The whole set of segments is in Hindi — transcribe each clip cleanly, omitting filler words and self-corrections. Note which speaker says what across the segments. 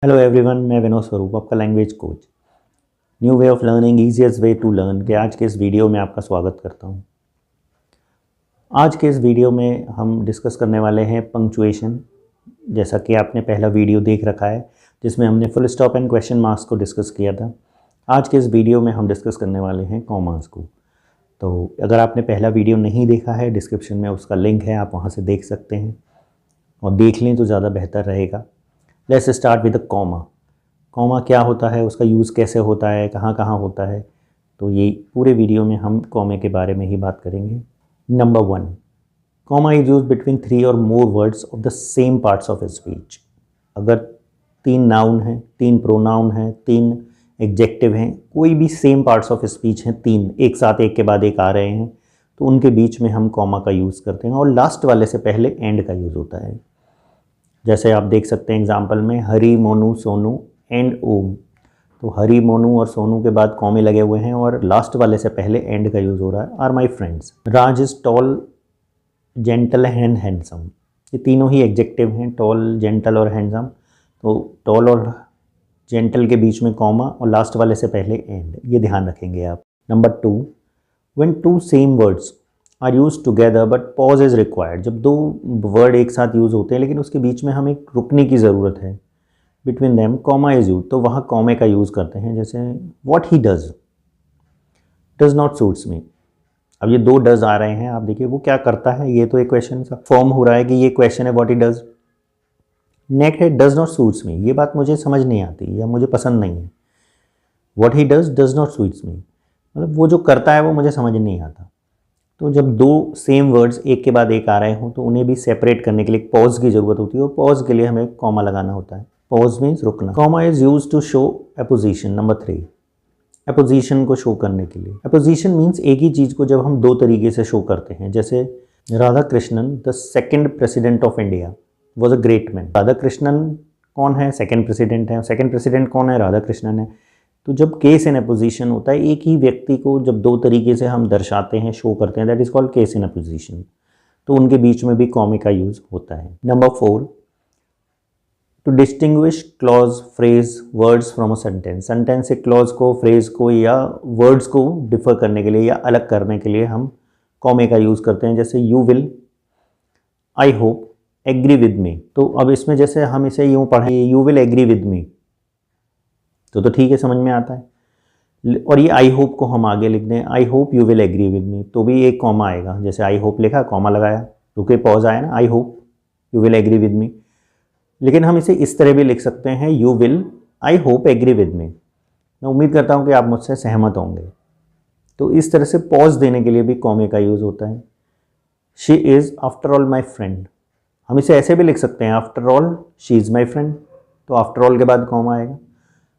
Speaker 1: हेलो एवरीवन, मैं विनोद स्वरूप, आपका language coach. New way of learning, easiest way to learn के आज के इस वीडियो में आपका स्वागत करता हूं। आज के इस वीडियो में हम डिस्कस करने वाले हैं पंक्चुएशन। जैसा कि आपने पहला वीडियो देख रखा है जिसमें हमने full stop and question marks को डिस्कस किया था। आज के इस वीडियो में हम डिस्कस करने वाले हैं कॉमास को। तो अगर आपने पहला वीडियो नहीं देखा है, डिस्क्रिप्शन में उसका लिंक है, आप वहाँ से देख सकते हैं और देख लें तो ज़्यादा बेहतर रहेगा। Let's start with the comma. Comma क्या होता है, उसका यूज़ कैसे होता है, कहाँ कहाँ होता है, तो ये पूरे वीडियो में हम कॉमे के बारे में ही बात करेंगे। Number 1, comma is use between 3 और more words of the same parts of speech. अगर 3 नाउन हैं, 3 प्रोनाउन हैं, 3 एडजेक्टिव हैं, कोई भी सेम पार्ट्स ऑफ स्पीच हैं, 3 एक साथ एक के बाद एक आ रहे हैं, तो उनके बीच में हम कॉमा का यूज़ करते हैं और लास्ट वाले से पहले एंड का यूज़ होता है। जैसे आप देख सकते हैं एग्जाम्पल में, हरी, मोनू, सोनू एंड ओम। तो हरी, मोनू और सोनू के बाद कॉमे लगे हुए हैं और लास्ट वाले से पहले एंड का यूज़ हो रहा है। Are my friends. Raj is tall, gentle and handsome. ये तीनों ही एडजेक्टिव हैं, टॉल, जेंटल और हैंडसम। तो टॉल और जेंटल के बीच में कॉमा और लास्ट वाले से पहले एंड, ये ध्यान रखेंगे आप। Number 2, when 2 same words are use together but pause is required. जब 2 वर्ड एक साथ यूज़ होते हैं लेकिन उसके बीच में हमें रुकने की ज़रूरत है, between them comma is use, तो वहाँ कॉमे का यूज़ करते हैं। जैसे what he does not suits me. अब ये 2 डज आ रहे हैं, आप देखिए वो क्या करता है, ये तो एक क्वेश्चन सा फॉर्म हो रहा है कि ये क्वेश्चन है व्हाट ही डज। नेक्स्ट है डज नॉट सूट्स मी, ये बात मुझे समझ नहीं आती या मुझे पसंद नहीं है। What he does not suits me, मतलब वो जो करता है वो मुझे समझ नहीं आता। तो जब 2 सेम वर्ड्स एक के बाद एक आ रहे हों तो उन्हें भी सेपरेट करने के लिए पॉज की ज़रूरत होती है और पॉज के लिए हमें कॉमा लगाना होता है। पॉज मीन्स रुकना। Comma is use to show apposition. Number 3, apposition को शो करने के लिए। अपोजिशन मीन्स एक ही चीज़ को जब हम 2 तरीके से शो करते हैं। जैसे Radha Krishnan the second president of India was a great man. Radha Krishnan कौन है? सेकेंड प्रेसिडेंट है। सेकेंड प्रेसिडेंट कौन है? राधा कृष्णन है। तो जब केस इन अपोजिशन होता है, एक ही व्यक्ति को जब 2 तरीके से हम दर्शाते हैं, शो करते हैं, that is called case in opposition. तो उनके बीच में भी कॉमे का यूज़ होता है। Number 4, to distinguish clause, phrase, words from a sentence. Sentence से क्लॉज को, फ्रेज को या वर्ड्स को डिफर करने के लिए या अलग करने के लिए हम कॉमे का यूज़ करते हैं। जैसे you will, I hope, agree with me. तो अब इसमें जैसे हम इसे यूँ पढ़ें, you will agree with me, तो ठीक है, समझ में आता है। और ये आई होप को हम आगे लिख दें, I hope you will agree with me, तो भी एक कॉमा आएगा। जैसे आई होप लिखा, कॉमा लगाया, रुके, पॉज आया ना, I hope you will agree with me. लेकिन हम इसे इस तरह भी लिख सकते हैं, you will I hope agree with me. मैं उम्मीद करता हूँ कि आप मुझसे सहमत होंगे। तो इस तरह से पॉज देने के लिए भी कॉमे का यूज़ होता है। She is after all my friend. हम इसे ऐसे भी लिख सकते हैं, after all she is my friend, तो आफ्टर ऑल के बाद कॉमा आएगा।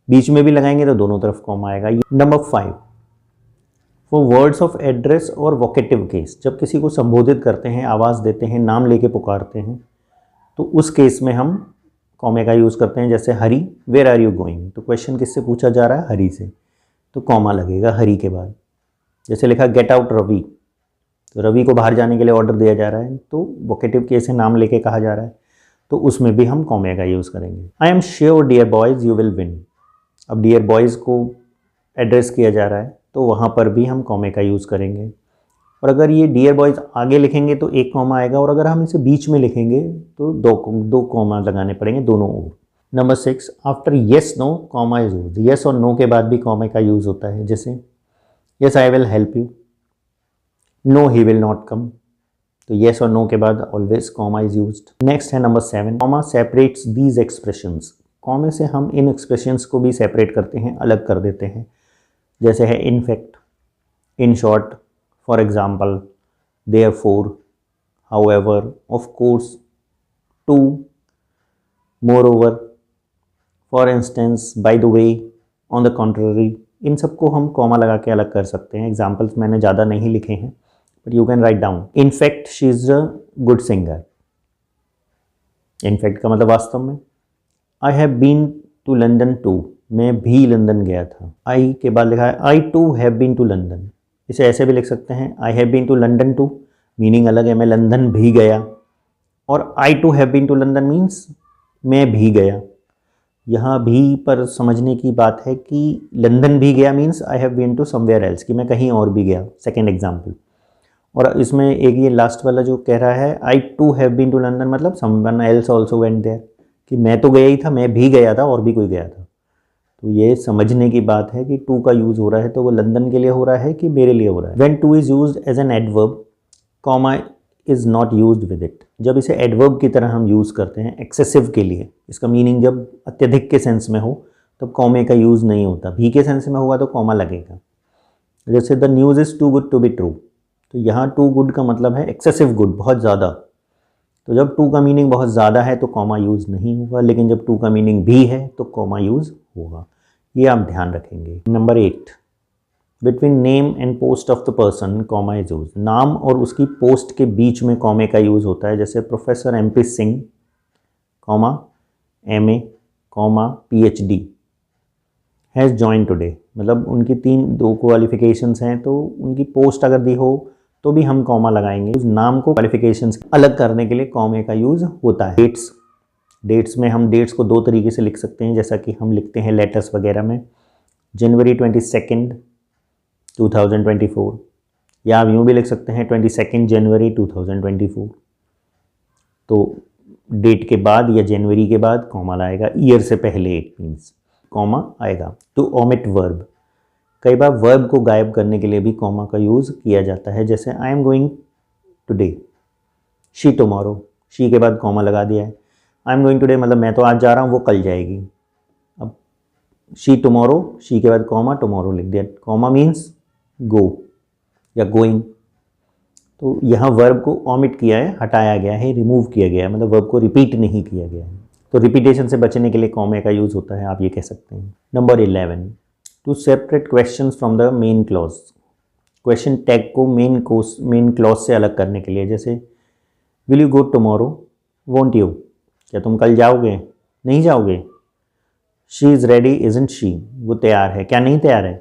Speaker 1: बीच में भी लगाएंगे तो दोनों तरफ कॉमा आएगा। Number 5, for words of address और वोकेटिव केस। जब किसी को संबोधित करते हैं, आवाज़ देते हैं, नाम लेके पुकारते हैं, तो उस केस में हम कॉमे का यूज़ करते हैं। जैसे हरी, वेयर आर यू गोइंग। तो क्वेश्चन किससे पूछा जा रहा है? हरी से, तो कॉमा लगेगा हरी के बाद। जैसे लिखा गेट आउट रवि, तो रवि को बाहर जाने के लिए ऑर्डर दिया जा रहा है, तो वोकेटिव केस है, नाम लेके कहा जा रहा है, तो उसमें भी हम कॉमे का यूज़ करेंगे। I am sure dear boys you will win. अब डियर बॉयज़ को एड्रेस किया जा रहा है, तो वहाँ पर भी हम कॉमे का यूज़ करेंगे। और अगर ये डियर बॉयज़ आगे लिखेंगे तो एक कॉमा आएगा, और अगर हम इसे बीच में लिखेंगे तो दो कॉमा लगाने पड़ेंगे दोनों ओर। Number 6, after yes no comma is use. Yes और नो के बाद भी कॉमे का यूज़ होता है। जैसे yes I will help you, no he will not come, तो येस और नो के बाद always comma is used. Next है number 7, comma separates these expressions. कॉमे से हम इन एक्सप्रेशंस को भी सेपरेट करते हैं, अलग कर देते हैं। जैसे है in fact, in short, for example, therefore, however, of course, too, moreover, for instance, by the way, on the contrary. इन सबको हम कॉमा लगा के अलग कर सकते हैं। एग्जाम्पल्स मैंने ज़्यादा नहीं लिखे हैं, but you can write down. In fact she is a good singer. In fact का मतलब वास्तव में। I have been to London too, मैं भी लंदन गया था। आई के बाद लिखा है I too have been to London. इसे ऐसे भी लिख सकते हैं, I have been to London too, meaning अलग है, मैं लंदन भी गया। और I too have been to London means मैं भी गया। यहाँ भी पर समझने की बात है कि लंदन भी गया means I have been to somewhere else, कि मैं कहीं और भी गया, सेकेंड एग्जाम्पल। और इसमें एक ये लास्ट वाला जो कह रहा है I too have been to London, मतलब someone else also went there, कि मैं तो गया ही था, मैं भी गया था और भी कोई गया था। तो ये समझने की बात है कि टू का यूज़ हो रहा है तो वो लंदन के लिए हो रहा है कि मेरे लिए हो रहा है। When too is used as an adverb, comma is not used with it. जब इसे एडवर्ब की तरह हम यूज़ करते हैं एक्सेसिव के लिए, इसका मीनिंग जब अत्यधिक के सेंस में हो तब कॉमे का यूज़ नहीं होता, भी के सेंस में होगा तो कॉमा लगेगा। जैसे the news is too good to be true, तो यहाँ टू गुड का मतलब है एक्सेसिव गुड, बहुत ज़्यादा। तो जब टू का मीनिंग बहुत ज़्यादा है तो कॉमा यूज़ नहीं होगा, लेकिन जब टू का मीनिंग भी है तो कॉमा यूज़ होगा। ये आप ध्यान रखेंगे। Number 8, between name and post of the person comma is use. नाम और उसकी पोस्ट के बीच में कॉमे का यूज़ होता है। जैसे professor MP Singh comma MA comma PhD has join today, मतलब उनकी 2 क्वालिफिकेशंस हैं, तो उनकी पोस्ट अगर दी हो तो भी हम कॉमा लगाएंगे। उस नाम को क्वालिफिकेशंस अलग करने के लिए कॉमे का यूज़ होता है। डेट्स में हम डेट्स को 2 तरीके से लिख सकते हैं, जैसा कि हम लिखते हैं लेटर्स वगैरह में, जनवरी 22 2024, या आप यूँ भी लिख सकते हैं 22 जनवरी 2024। तो डेट के बाद या जनवरी के बाद कॉमा लाएगा, ईयर से पहले इट मीन्स कॉमा आएगा। टू ओमिट वर्ब, कई बार वर्ब को गायब करने के लिए भी कॉमा का यूज़ किया जाता है। जैसे I am going today, she tomorrow, she के बाद कॉमा लगा दिया है। आई एम गोइंग टुडे मतलब मैं तो आज जा रहा हूँ, वो कल जाएगी। अब शी टुमारो, शी के बाद कॉमा, टुमारो लिख दिया, कॉमा मीन्स गो या गोइंग। तो यहाँ वर्ब को ओमिट किया है, हटाया गया है, रिमूव किया गया है, मतलब वर्ब को रिपीट नहीं किया गया है। तो रिपीटेशन से बचने के लिए कॉमे का यूज़ होता है, आप ये कह सकते हैं। Number 11, to separate questions from the main clause, question tag को मेन क्लॉज से अलग करने के लिए। जैसे will you go tomorrow, won't you, क्या तुम कल जाओगे, नहीं जाओगे। She is ready isn't she, वो तैयार है, क्या नहीं तैयार है।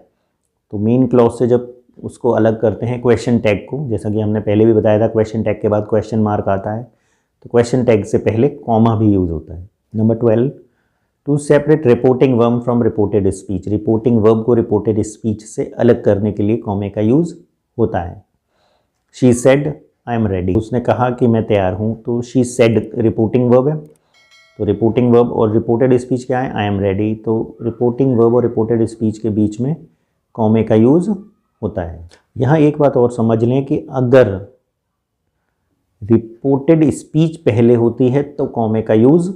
Speaker 1: तो मेन क्लॉज से जब उसको अलग करते हैं क्वेश्चन टैग को, जैसा कि हमने पहले भी बताया था, क्वेश्चन टैग के बाद क्वेश्चन मार्क आता है, तो क्वेश्चन टैग से पहले कॉमा भी यूज़ होता है। Number 12, to separate reporting verb from reported speech, reporting verb को रिपोर्टेड स्पीच से अलग करने के लिए कॉमे का यूज़ होता है। She said I am ready, उसने कहा कि मैं तैयार हूँ, तो शी सेड रिपोर्टिंग वर्ब है, तो रिपोर्टिंग वर्ब और रिपोर्टेड स्पीच क्या है, आई एम रेडी। तो रिपोर्टिंग वर्ब और रिपोर्टेड स्पीच के बीच में कॉमे का यूज़ होता है। यहाँ एक बात और समझ लें कि अगर रिपोर्टेड स्पीच पहले होती है तो कॉमे का यूज़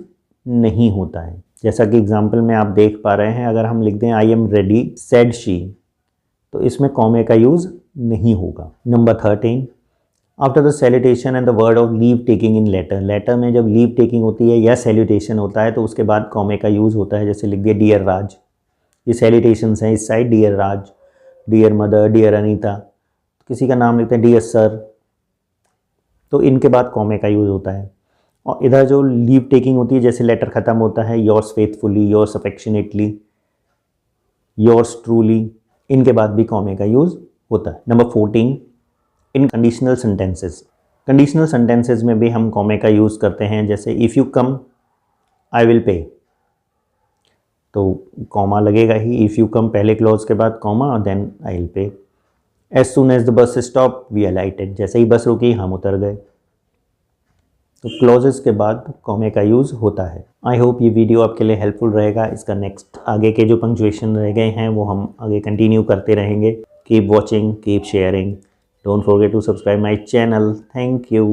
Speaker 1: नहीं होता है। जैसा कि एग्जाम्पल में आप देख पा रहे हैं, अगर हम लिख दें I am ready said she, तो इसमें कॉमे का यूज़ नहीं होगा। Number 13, after the salutation and the word of leave taking in letter, letter में जब लीव टेकिंग होती है या सैल्यूटेशन होता है तो उसके बाद कॉमे का यूज़ होता है। जैसे लिख दिया डियर राज, ये सैल्यूटेशंस हैं इस साइड, डियर राज, डियर मदर, डियर अनीता, किसी का नाम लिखते हैं डियर सर, तो इनके बाद कॉमे का यूज़ होता है। और इधर जो लीव टेकिंग होती है, जैसे लेटर ख़त्म होता है yours faithfully, yours affectionately, yours truly, इनके बाद भी कॉमे का यूज़ होता है। नंबर 14, इन कंडीशनल सेंटेंसेस, कंडीशनल सेंटेंसेस में भी हम कॉमे का यूज़ करते हैं। जैसे if you come I will पे, तो कॉमा लगेगा ही, इफ़ यू कम पहले क्लॉज के बाद कॉमा और then I will pay. As soon as the bus stop we alighted, जैसे ही बस रुकी हम उतर गए। तो क्लॉजेस के बाद कॉमे का यूज़ होता है। आई होप ये वीडियो आपके लिए हेल्पफुल रहेगा। इसका नेक्स्ट आगे के जो पंक्चुएशन रह गए हैं वो हम आगे कंटिन्यू करते रहेंगे। Keep watching, keep sharing, don't forget to subscribe my channel. Thank you.